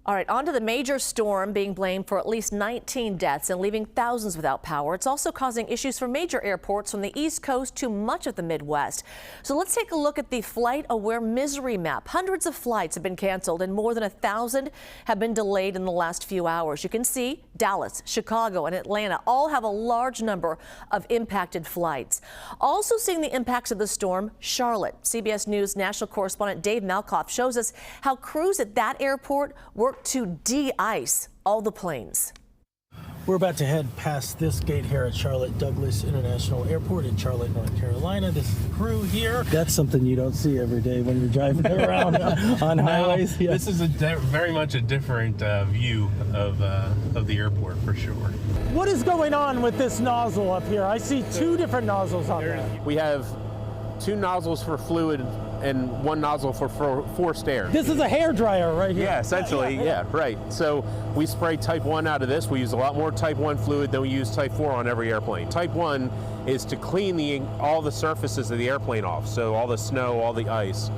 All right, on to the major storm being blamed for at least 19 deaths and leaving thousands without power. It's also causing issues for major airports from the East Coast to much of the Midwest. So let's take a look at the Flight Aware Misery Map. Hundreds of flights have been canceled and more than 1,000 have been delayed in the last few hours. You can see Dallas, Chicago, and Atlanta all have a large number of impacted flights. Also seeing the impacts of the storm, Charlotte. CBS News national correspondent Dave Malkoff shows us how crews at that airport work to de-ice all the planes. We're about to head past this gate here at Charlotte Douglas International Airport in Charlotte, North Carolina. This is the crew here. That's something you don't see every day when you're driving around on highways. Yeah. This is very much a different view of the airport for sure. What is going on with this nozzle up here? I see two different nozzles on there. We have two nozzles for fluid and one nozzle for forced air. This is a hair dryer right here. Yeah, essentially, yeah, right. So we spray type 1 out of this. We use a lot more type 1 fluid than we use type 4 on every airplane. Type 1 is to clean all the surfaces of the airplane off, so all the snow, all the ice.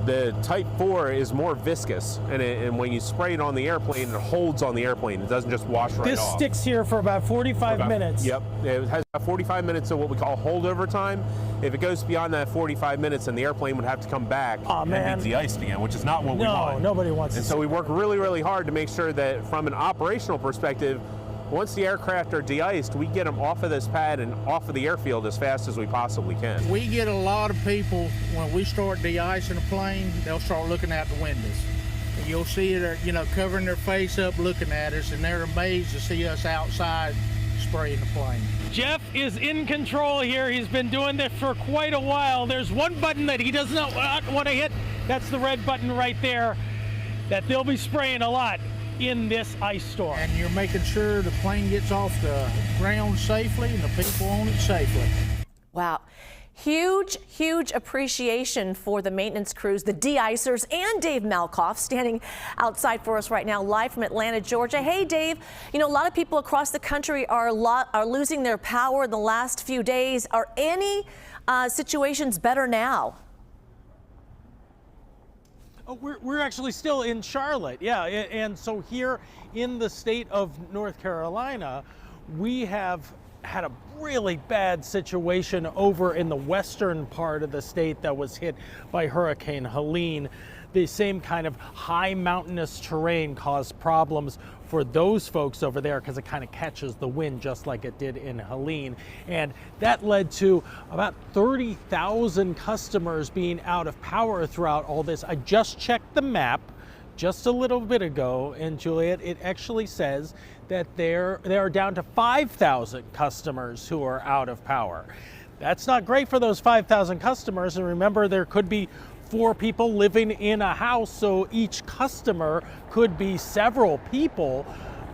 The type 4 is more viscous, and when you spray it on the airplane, it holds on the airplane. It doesn't just wash right off. This sticks here for about 45 minutes. Yep, it has about 45 minutes of what we call holdover time. If it goes beyond that 45 minutes, then the airplane would have to come back and be de-iced again, which is not what we want. No, nobody wants And so we work really, really hard to make sure that from an operational perspective, once the aircraft are de-iced, we get them off of this pad and off of the airfield as fast as we possibly can. We get a lot of people, when we start de-icing a plane, they'll start looking out the windows. And you'll see it, covering their face up looking at us, and they're amazed to see us outside spraying the plane. Jeff is in control here. He's been doing this for quite a while. There's one button that he does not want to hit. That's the red button right there that they'll be spraying a lot in this ice storm. And you're making sure the plane gets off the ground safely and the people on it safely. Wow. Huge appreciation for the maintenance crews, the de-icers, and Dave Malkoff standing outside for us right now, live from Atlanta, Georgia. Hey, Dave, a lot of people across the country are losing their power in the last few days. Are any situations better now? Oh, we're actually still in Charlotte, yeah, and so here in the state of North Carolina, we have had a really bad situation over in the western part of the state that was hit by Hurricane Helene. The same kind of high mountainous terrain caused problems for those folks over there because it kind of catches the wind just like it did in Helene. And that led to about 30,000 customers being out of power throughout all this. I just checked the map just a little bit ago, and Juliet, it actually says that there are down to 5,000 customers who are out of power. That's not great for those 5,000 customers, and remember, there could be 4 people living in a house, so each customer could be several people,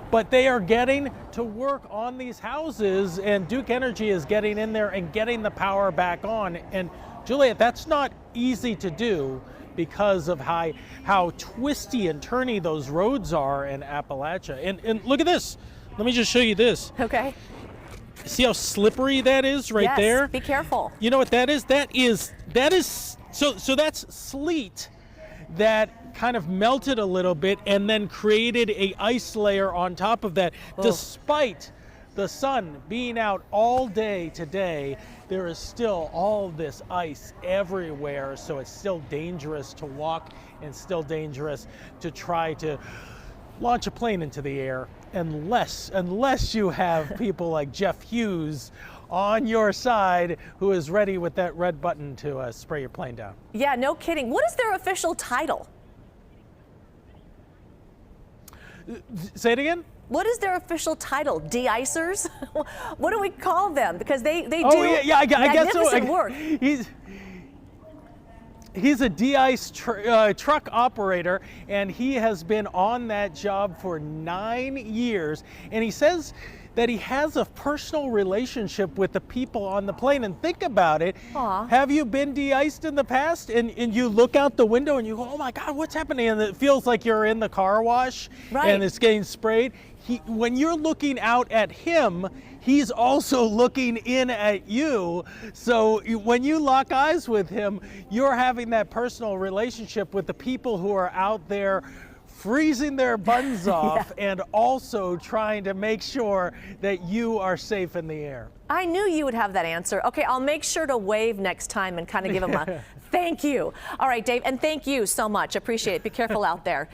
but they are getting to work on these houses, and Duke Energy is getting in there and getting the power back on. And Juliet, that's not easy to do because of how twisty and turny those roads are in Appalachia. And look at this. Let me just show you this. Okay. See how slippery that is right there? Yes, be careful. You know what that is? That is so that's sleet that kind of melted a little bit and then created a ice layer on top of that. Oh. Despite the sun being out all day today, there is still all this ice everywhere, so it's still dangerous to walk and still dangerous to try to launch a plane into the air unless you have people like Jeff Hughes on your side who is ready with that red button to spray your plane down. Yeah, no kidding. What is their official title? Say it again? What is their official title? De-icers? What do we call them? Because they do I guess so. work. He's a de-ice truck operator, and he has been on that job for 9 years, and he says that he has a personal relationship with the people on the plane. And think about it. Aww. Have you been de-iced in the past and you look out the window and you go, oh my God, what's happening? And it feels like you're in the car wash, right, and it's getting sprayed. When you're looking out at him, he's also looking in at you. So when you lock eyes with him, you're having that personal relationship with the people who are out there freezing their buns off and also trying to make sure that you are safe in the air. I knew you would have that answer. Okay, I'll make sure to wave next time and kind of give them a thank you. All right, Dave, and thank you so much. Appreciate it. Be careful out there.